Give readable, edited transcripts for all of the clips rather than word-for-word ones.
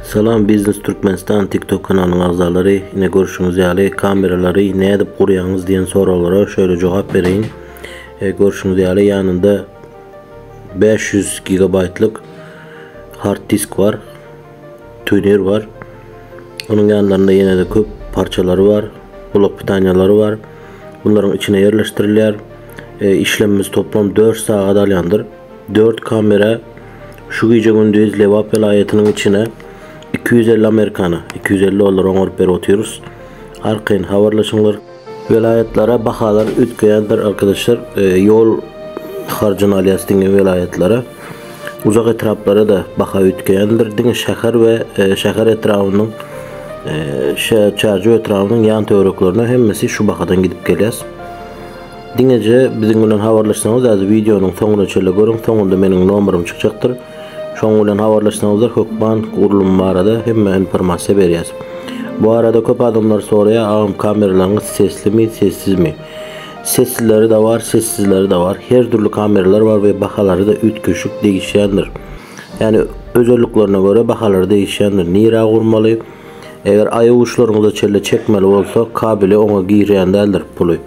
Salam Business Türkmenistan TikTok kanalının ağızları yine görüşünüz yali kameraları ne edip kuruyanız diyen sorulara şöyle cevap vereyim. Görüşünüz yali yanında 500 GB'lık hard disk var. Tuner var. Onun yanlarında yine de köp parçaları var. Blok pitanyaları var. Bunların içine yerleştiriliyor. İşlemimiz toplam 4 saat alyandır. 4 kamera şu gece gündüz Levap velayetinin içine 250 Amerikanı, 250 dolar onurup beri otuyoruz. Arkayın havarlaşınlar. Velayetlere bakalar ütkeyendir arkadaşlar. Yol harcın aliyastığın velayetlere. Uzak etraflara da baka ütkeyendir. Dine şehir ve şehir etrafının çarjı etrafının yan teoriklerine hemmesi şu bakadan gidip geliyoruz. Dinece bizim bilen havarlaşsanız az videonun sonuna çöle görün. Sonunda benim numaram çıkacaktır. Şoň bilen habarlaşsanızlar Hökman kurulum barada hemme informasiýa berýäs. Bu arada köp adamlar soraýar, "Ağam kameralarınız sesli mi, sessiz mi?" Sessizleri de var, sessizleri de var. Her türlü kameralar var ve bahaları da ütköşük değişýändir. Yani özelliklerine göre bahaları değişýändir. Nira gurmaly? Eger aýak uçlarymyzda çelle çekmeli bolsa, kabeli oňa girýän däldir puly.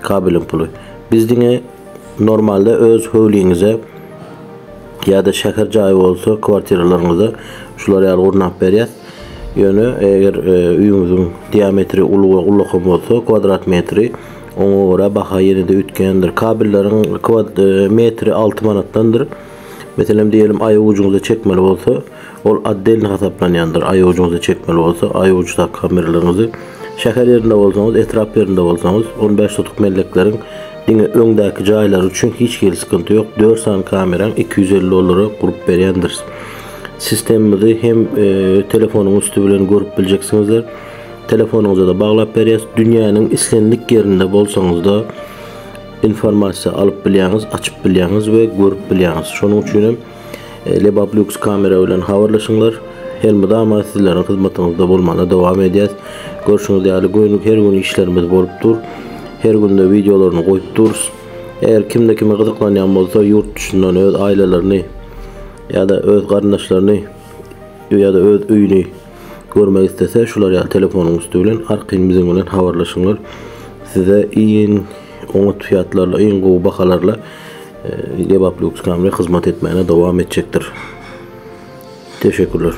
Kabelin puly. Bizdiňe normalde öz höwliňize ya da şehir jaýy bolsa kwartiralarynızda şulary ýaly gurnap berýär. Ýöne eger üýüňiziň diametri ulygy bolsa, kvadrat metri oňa görä baha ýene-de ütkendir. Kabelleriň metri 6 manatdandyr. Meselem diýelim aýak ucuňyza çekmeli bolsa, ol addelni hasaplanýandyr. Aýak ucuňyza çekmeli bolsa, aýak uçda kameralarynızı şehir ýerinde bolsaňyz, etraf ýerinde bolsaňyz 15 tutuk mellekleriň dine öňdäki jaýlar üçin hiç gel sıkıntı yok. 4 san kameran 250 dolara kurup berýändir. Sistemimizi hem telefonuň üstü bilen görüp biljeksiniňizler. Telefonuňyza da baglap berýäs. Dünýäniň islendik ýerinde bolsaňyz da informasiýa alyp bilýäňiz, açyp bilýäňiz we görüp bilýäňiz. Şonuň üçin Lebap Lux kamera bilen habarlaşyňlar. Helmi da sizleriň hyzmatyňyzda bolmaly dowam edýäs. Görüşüňiz ýaly her gün işlerimiz bolup dur. Her günde videolarını koyup dururuz. Eğer kimde kime gıdıklanyan bolsa yurt dışından öz ailelerini ya da öz kardeşlerini ya da öz üyünü görmek istese şular ya telefonun üstü bilen arkayın bizim bilen havarlaşınlar. Size iyi onut fiyatlarla, iyi gowu bakalarla Lebap Lux kamera hizmet etmeye devam edecektir. Teşekkürler.